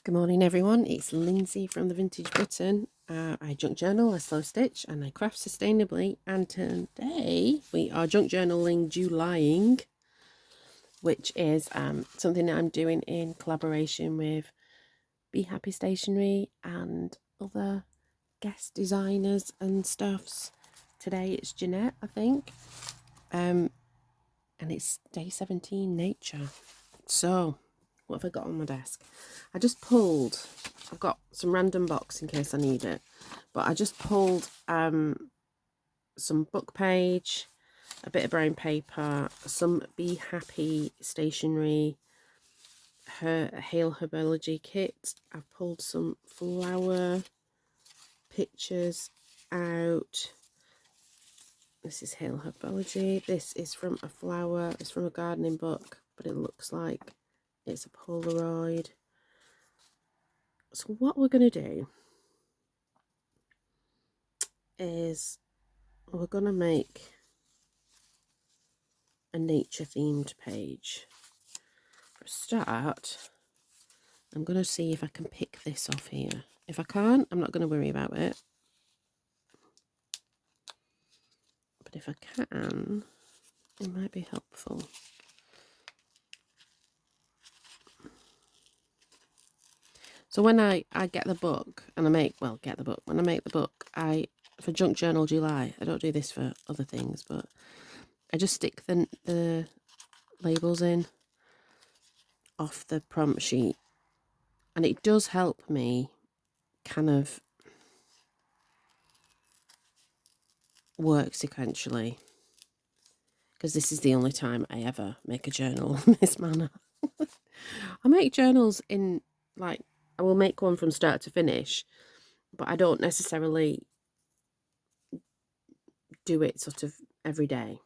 Good morning everyone, it's Lindsay from the Vintage Britain. I junk journal, I slow stitch and I craft sustainably, and today we are junk journaling Julying, which is something that I'm doing in collaboration with Bee Happy Stationery and other guest designers and stuffs. Today it's Jannette, I think, and it's day 17, nature. So what have I got on my desk? I've got some random box in case I need it, but I just pulled some book page, a bit of brown paper, some Bee Happy Stationery, her Hail Herbology kit. I've pulled some flower pictures out. This is Hail Herbology. This is from a flower, it's from a gardening book, but it looks like it's a Polaroid. So what we're going to do is we're going to make a nature themed page. For a start, I'm going to see if I can pick this off here. If I can't, I'm not going to worry about it. But if I can, it might be helpful. So when I get the book and when I make the book, for Junk Journal July, I don't do this for other things, but I just stick the labels in off the prompt sheet, and it does help me kind of work sequentially, because this is the only time I ever make a journal in this manner. I make journals in, like, I will make one from start to finish, but I don't necessarily do it sort of every day.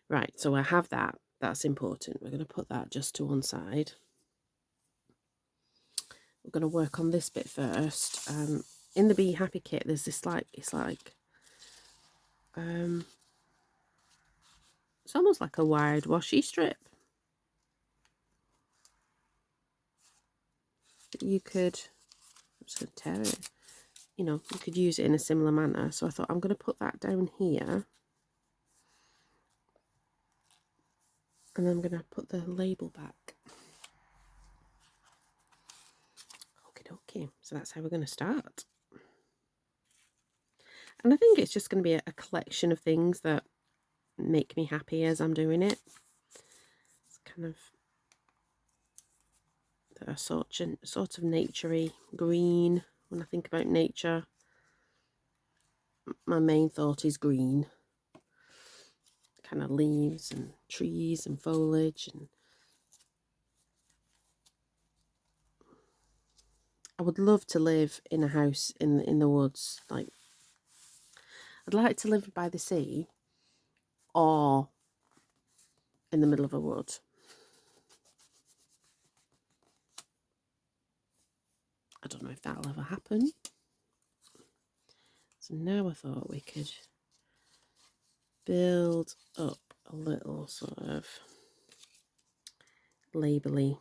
Right, so I have that. That's important. We're going to put that just to one side. We're going to work on this bit first. In the Bee Happy kit, there's this it's almost like a wired washi strip. You could, I'm just going to tear it. You know, you could use it in a similar manner. So I thought I'm going to put that down here. And I'm going to put the label back. Okay, so that's how we're going to start. And I think it's just going to be a collection of things that make me happy as I'm doing it. It's kind of a sort of naturey green. When I think about nature, my main thought is green. Kind of leaves and trees and foliage, and I would love to live in a house in the woods. Like, I'd like to live by the sea or in the middle of a wood. I don't know if that'll ever happen. So now I thought we could build up a little sort of labelly.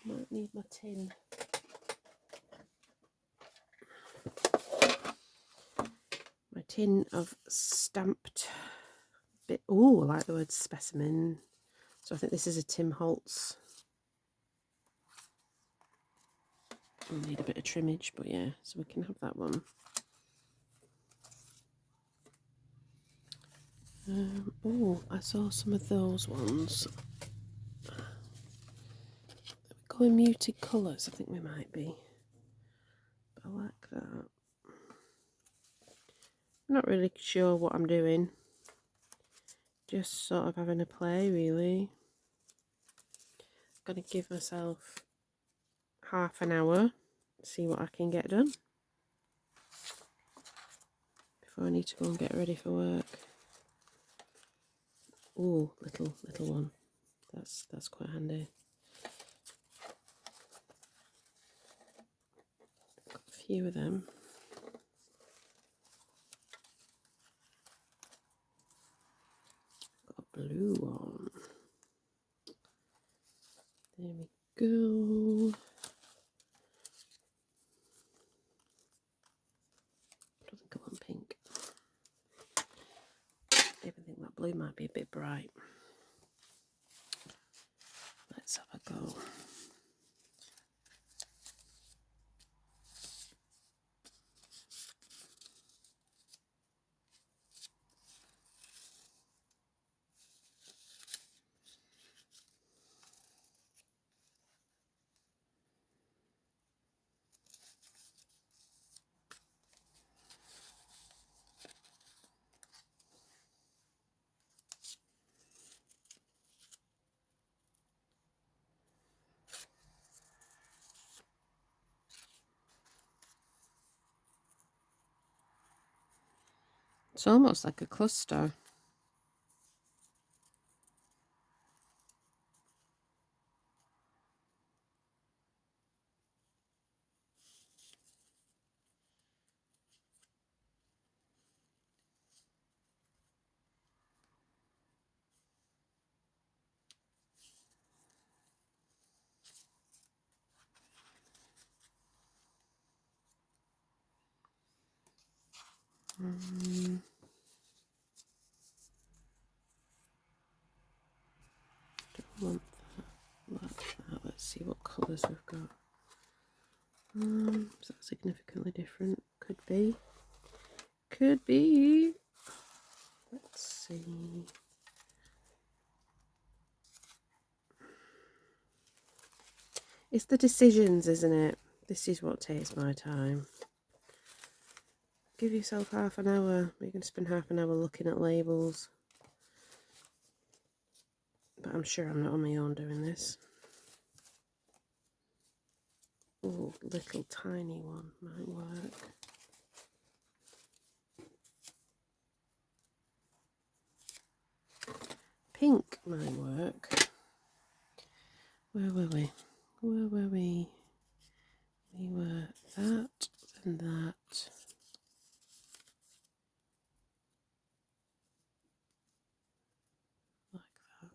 Might need my tin. My tin of stamped bit. Oh, I like the word specimen. So I think this is a Tim Holtz. We'll need a bit of trimmage, but yeah, so we can have that one. Oh, I saw some of those ones. Going muted colours, I think we might be. But I like that. I'm not really sure what I'm doing. Just sort of having a play, really. I'm going to give myself half an hour, see what I can get done before I need to go and get ready for work. Oh, little one. That's quite handy. Got a few of them. Got a blue one. There we go. might be a bit bright. Let's have a go. It's almost like a cluster. Don't want that like that. Let's see what colours we've got. Is that significantly different? Could be. Could be. Let's see. It's the decisions, isn't it? This is what takes my time. Give yourself half an hour. You're going to spend half an hour looking at labels. But I'm sure I'm not on my own doing this. Oh, little tiny one might work. Pink might work. Where were we? Where were we? We were that and that. Like that.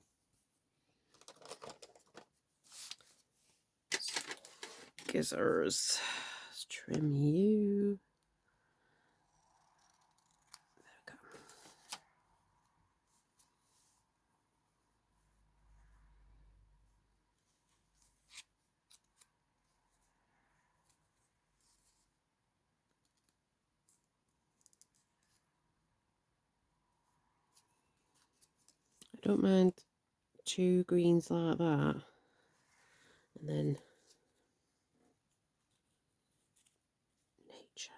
Gizzers. Let's trim you. There we go. I don't mind 2 greens like that. And then nature.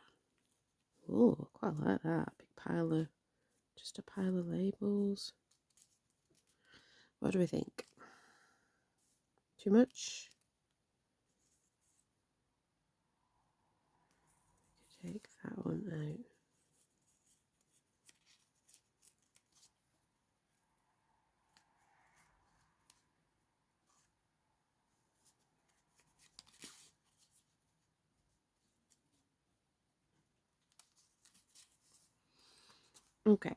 Oh, quite like that. Big pile of, just a pile of labels. What do we think? Too much? Take that one out. Okay.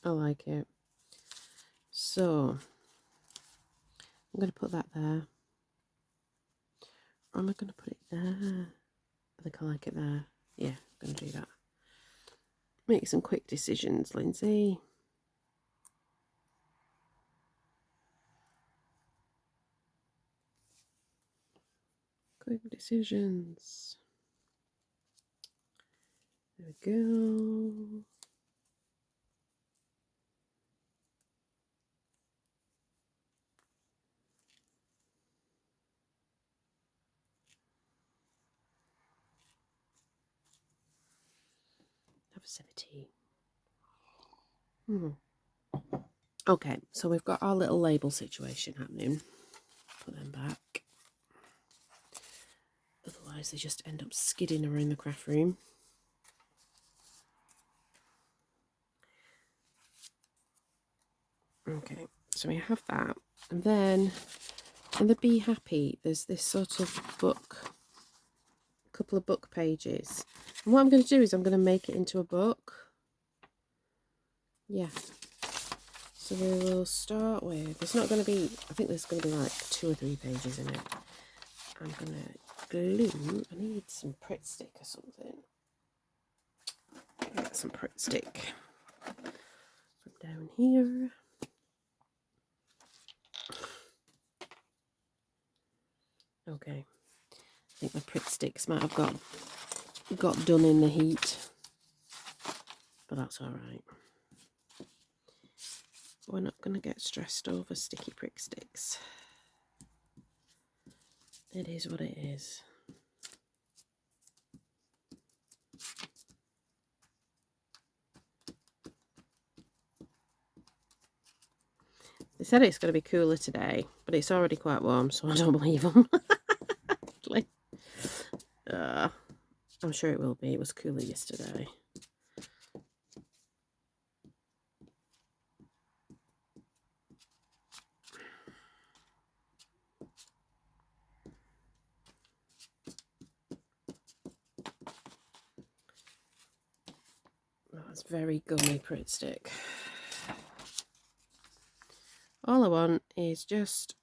I like it. So, I'm going to put that there. Or am I going to put it there? I think I like it there. Yeah, I'm going to do that. Make some quick decisions, Lindsay. Quick decisions. There we go. for 17. Okay, so we've got our little label situation happening. Put them back. Otherwise they just end up skidding around the craft room. Okay, so we have that. And then in the Bee Happy, there's this sort of book, a couple of book pages. And what I'm going to do is I'm going to make it into a book. Yeah. So we will start with, there's not going to be, I think there's going to be like 2 or 3 pages in it. I'm going to glue, I need some Pritt stick or something. Get some Pritt stick from down here. Okay, I think my Pritt sticks might have got done in the heat, but that's all right. We're not going to get stressed over sticky Pritt sticks. It is what it is. They said it's going to be cooler today, but it's already quite warm, so I don't believe them. I'm sure it will be. It was cooler yesterday. That's very gummy Pritt stick. All I want is just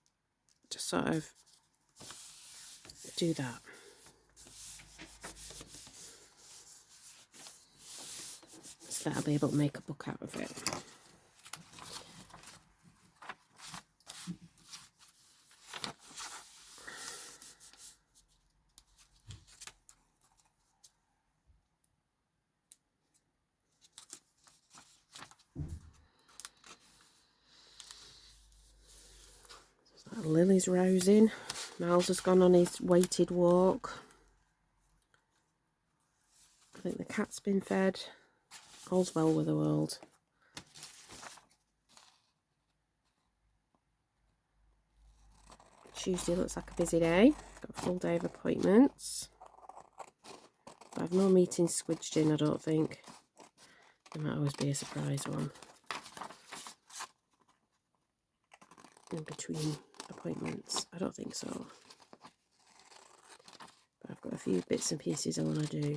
to sort of do that. So that I'll be able to make a book out of it. Lily's rousing. Miles has gone on his weighted walk. I think the cat's been fed. All's well with the world. Tuesday looks like a busy day. Got a full day of appointments. I have no meetings squidged in, I don't think. There might always be a surprise one in between appointments. I don't think so. But I've got a few bits and pieces I want to do.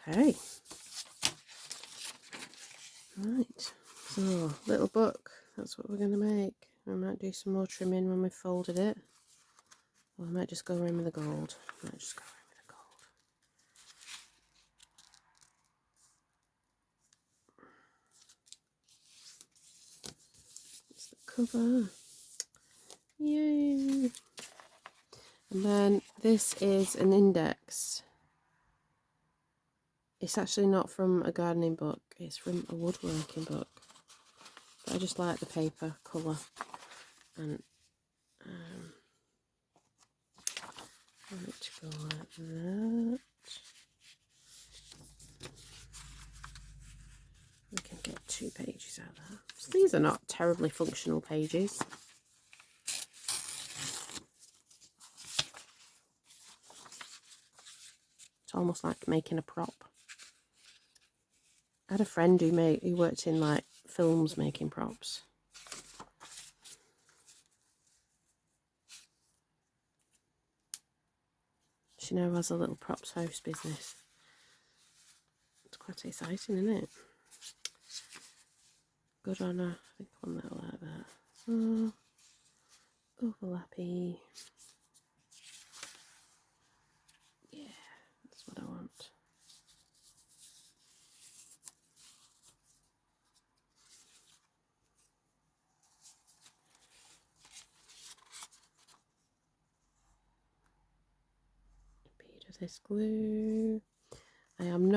Okay. Right. So, little book. That's what we're going to make. I might do some more trimming when we've folded it. Or I might just go around with the gold. It's the cover. Yay! And then this is an index. It's actually not from a gardening book, it's from a woodworking book. But I just like the paper colour. And I want it to go like that. We can get 2 pages out of that. So these are not terribly functional pages. It's almost like making a prop. I had a friend who worked in like films making props. She now has a little props house business. It's quite exciting, isn't it? Good on her. I think one that'll like that. So, overlappy. Yeah, that's what I want. bit of this glue. I don't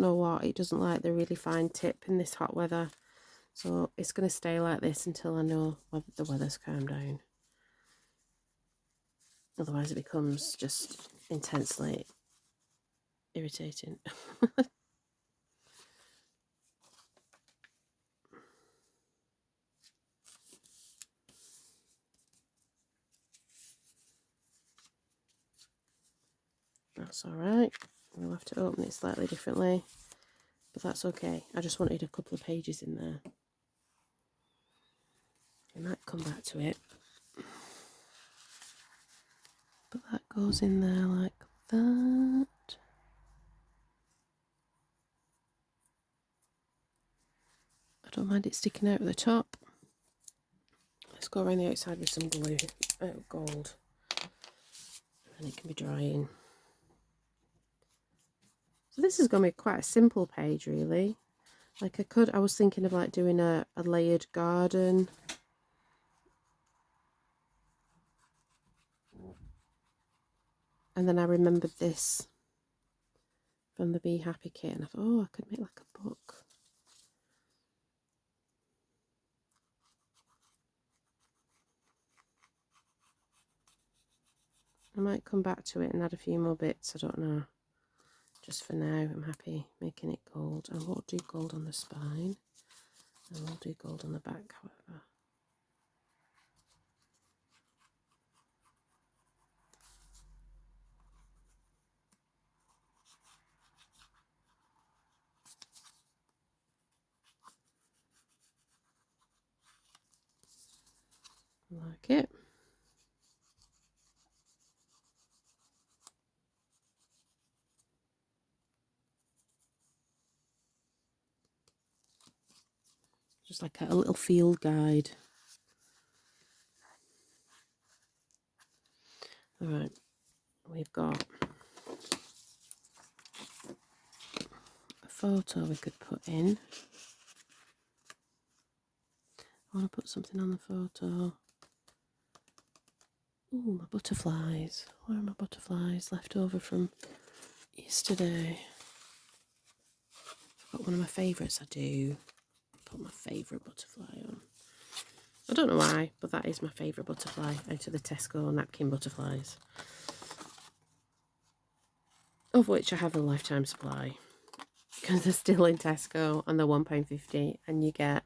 know what, it doesn't like the really fine tip in this hot weather. So it's going to stay like this until I know whether the weather's calmed down. Otherwise it becomes just intensely irritating. That's alright. We'll have to open it slightly differently. But that's okay. I just wanted a couple of pages in there. I might come back to it. But that goes in there like that. I don't mind it sticking out at the top. Let's go around the outside with some glue, gold. And it can be drying. So this is going to be quite a simple page really. Like I was thinking of like doing a layered garden. And then I remembered this from the Bee Happy kit and I thought, oh, I could make like a book. I might come back to it and add a few more bits, I don't know. Just for now, I'm happy making it gold. I won't do gold on the spine. I will do gold on the back, however. Like it. Just like a little field guide. Alright, we've got a photo we could put in. I want to put something on the photo. Ooh, my butterflies. Where are my butterflies left over from yesterday? I've got one of my favourites, I do. Put my favourite butterfly on. I don't know why, but that is my favourite butterfly out of the Tesco napkin butterflies. Of which I have a lifetime supply. Because they're still in Tesco and they're £1.50 and you get,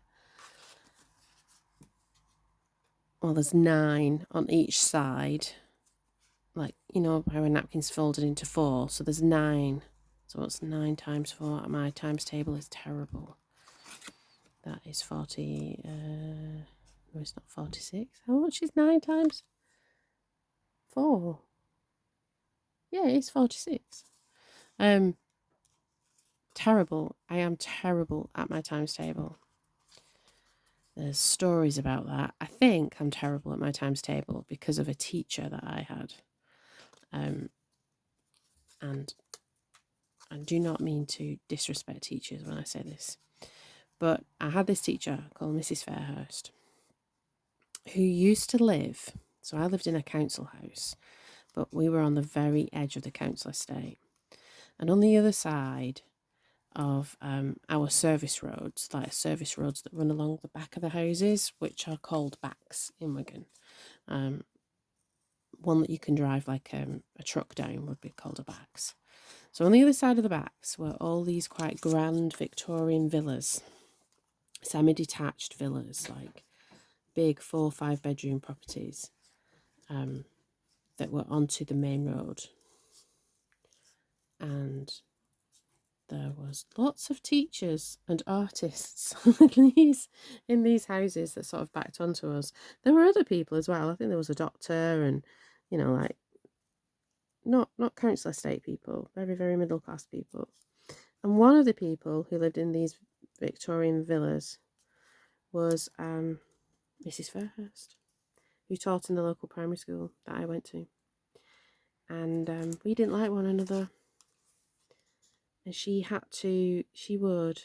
well, there's 9 on each side. Like, you know how a napkin's folded into 4, so there's 9. So what's 9 times 4? My times table is terrible. That is 40, no it's not 46. How much is 9 times 4? Yeah, it's 46. Terrible. I am terrible at my times table. There's stories about that. I think I'm terrible at my times table because of a teacher that I had. And I do not mean to disrespect teachers when I say this. But I had this teacher called Mrs. Fairhurst who used to live, so I lived in a council house, but we were on the very edge of the council estate. And on the other side of our service roads, like service roads that run along the back of the houses, which are called backs in Wigan. One that you can drive like a truck down would be called a backs. So on the other side of the backs were all these quite grand Victorian villas, semi-detached villas, like big 4 or 5 bedroom properties that were onto the main road. And there was lots of teachers and artists in these houses that sort of backed onto us. There were other people as well. I think there was a doctor and, you know, like not council estate people, very, very middle class people. And one of the people who lived in these Victorian villas was Mrs. Fairhurst, who taught in the local primary school that I went to. And we didn't like one another. And she would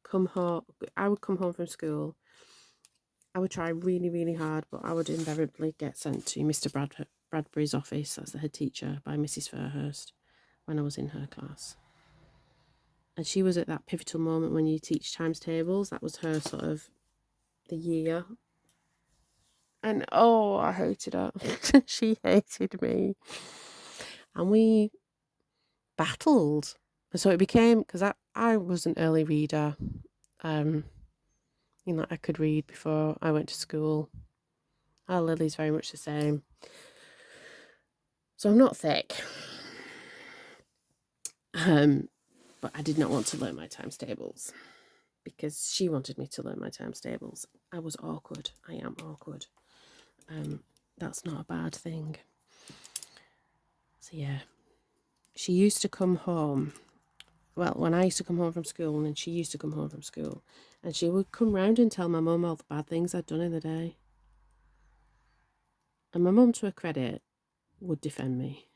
come home. I would come home from school. I would try really, really hard, but I would invariably get sent to Mr. Bradbury's office as the head teacher by Mrs. Fairhurst when I was in her class. And she was at that pivotal moment when you teach times tables. That was her sort of the year. And oh, I hated her. She hated me. And we battled. And so it became, because I was an early reader. I could read before I went to school. Lily's very much the same. So I'm not thick. But I did not want to learn my times tables because she wanted me to learn my times tables. I was awkward. I am awkward. That's not a bad thing. So yeah, she used to come home. Well, when I used to come home from school, and then she used to come home from school, and she would come round and tell my mum all the bad things I'd done in the day. And my mum, to her credit, would defend me.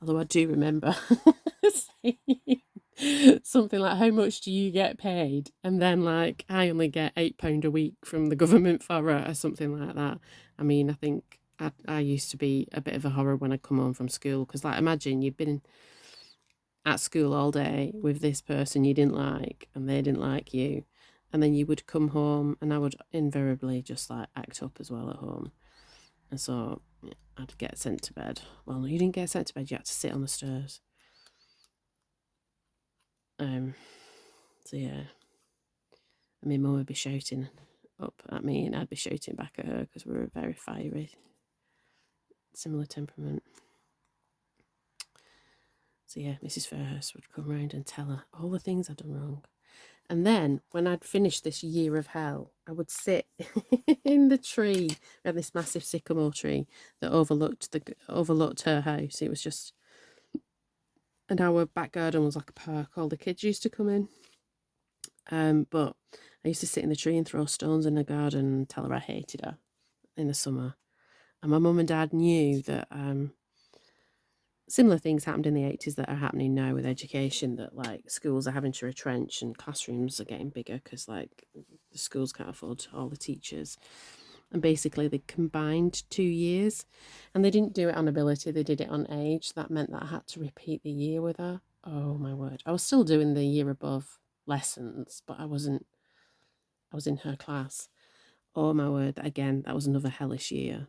Although I do remember saying something like, how much do you get paid? And then like, I only get £8 a week from the government for it, or something like that. I mean, I think I used to be a bit of a horror when I come home from school. Because like, imagine you've been at school all day with this person you didn't like, and they didn't like you. And then you would come home, and I would invariably just like act up as well at home. And so I'd get sent to bed. Well, no, you didn't get sent to bed. You had to sit on the stairs. So yeah. I mean, Mum would be shouting up at me, and I'd be shouting back at her because we were very fiery, similar temperament. So yeah, Mrs. Fairhurst would come round and tell her all the things I'd done wrong. And then when I'd finished this year of hell, I would sit in the tree. We had this massive sycamore tree that overlooked her house. It was just, and our back garden was like a park. All the kids used to come in. But I used to sit in the tree and throw stones in the garden and tell her I hated her in the summer. And my mum and dad knew that similar things happened in the 80s that are happening now with education, that like schools are having to retrench and classrooms are getting bigger because like the schools can't afford all the teachers. And basically they combined 2 years, and they didn't do it on ability, they did it on age. That meant that I had to repeat the year with her. Oh my word. I was still doing the year above lessons, but I was in her class. Oh my word. Again, that was another hellish year.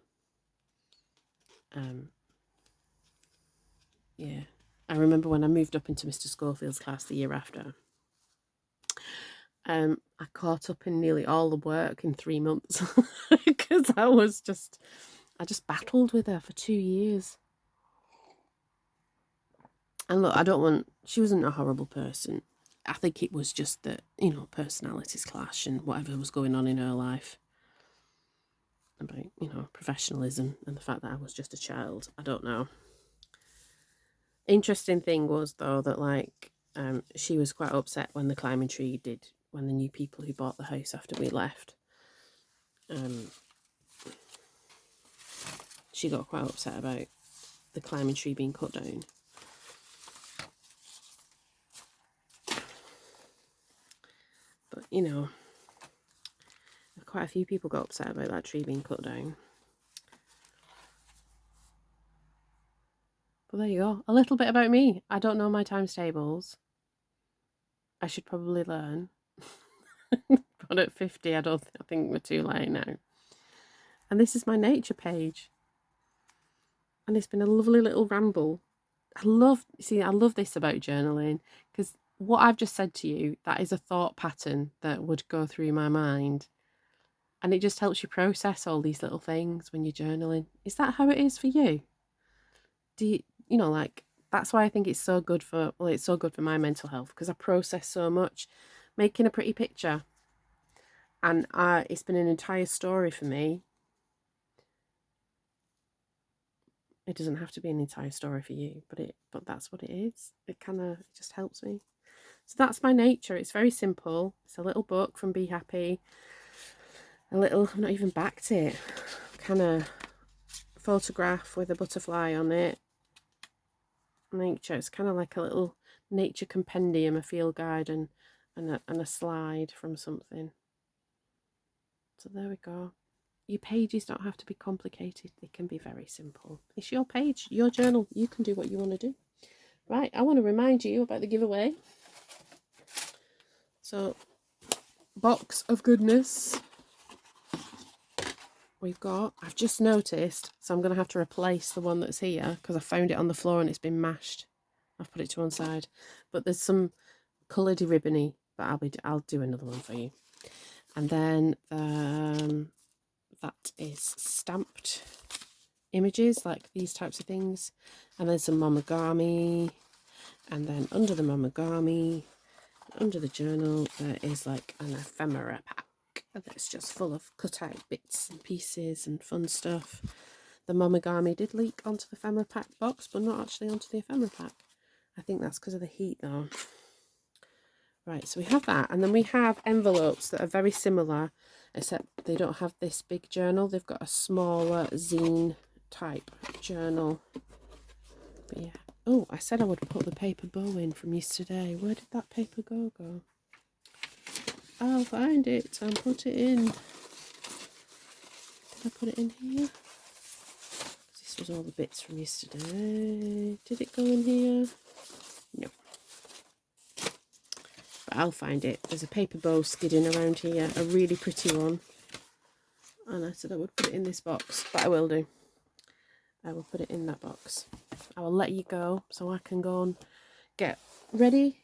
Yeah. I remember when I moved up into Mr. Schofield's class the year after. I caught up in nearly all the work in 3 months because I just battled with her for 2 years. And look, she wasn't a horrible person. I think it was just that, personalities clash and whatever was going on in her life about, professionalism and the fact that I was just a child. I don't know. Interesting thing was, though, that she was quite upset when the climbing tree when the new people who bought the house after we left, she got quite upset about the climbing tree being cut down. But, quite a few people got upset about that tree being cut down. But there you go. A little bit about me. I don't know my times tables. I should probably learn. But at 50, I think we're too late now. And this is my nature page. And it's been a lovely little ramble. I love this about journaling, because what I've just said to you, that is a thought pattern that would go through my mind. And it just helps you process all these little things when you're journaling. Is that how it is for you? Do you, that's why I think it's so good for my mental health, because I process so much. Making a pretty picture. And it's been an entire story for me. It doesn't have to be an entire story for you, but that's what it is. It just helps me. So that's my nature. It's very simple. It's a little book from Bee Happy. I've not even backed it. Kind of photograph with a butterfly on it. Nature. It's kind of like a little nature compendium, a field guide, and a slide from something. So there we go. Your pages don't have to be complicated. They can be very simple. It's your page, your journal. You can do what you want to do. Right, I want to remind you about the giveaway. So, box of goodness. We've got, I've just noticed, so I'm going to have to replace the one that's here because I found it on the floor and it's been mashed. I've put it to one side. But there's some coloured ribbony, but I'll do another one for you. And then that is stamped images, like these types of things. And then some momogami. And then under the momogami, under the journal, there is like an ephemera pack that's just full of cut out bits and pieces and fun stuff. The momogami did leak onto the ephemera pack box, but not actually onto the ephemera pack. I think that's because of the heat though. Right, so we have that, and then we have envelopes that are very similar, except they don't have this big journal. They've got a smaller zine type journal. But yeah. Oh, I said I would put the paper bow in from yesterday. Where did that paper go? I'll find it and put it in. Did I put it in here? This was all the bits from yesterday. Did it go in here? No. But I'll find it. There's a paper bow skidding around here. A really pretty one. And I said I would put it in this box. But I will do. I will put it in that box. I will let you go so I can go and get ready.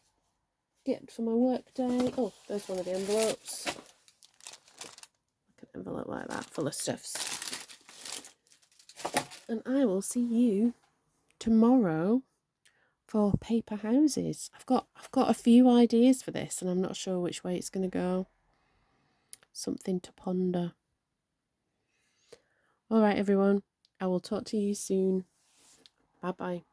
Get for my work day. Oh, there's one of the envelopes. Like an envelope like that, full of stuffs. And I will see you tomorrow for paper houses. I've got a few ideas for this, and I'm not sure which way it's going to go. Something to ponder. All right, everyone. I will talk to you soon. Bye bye.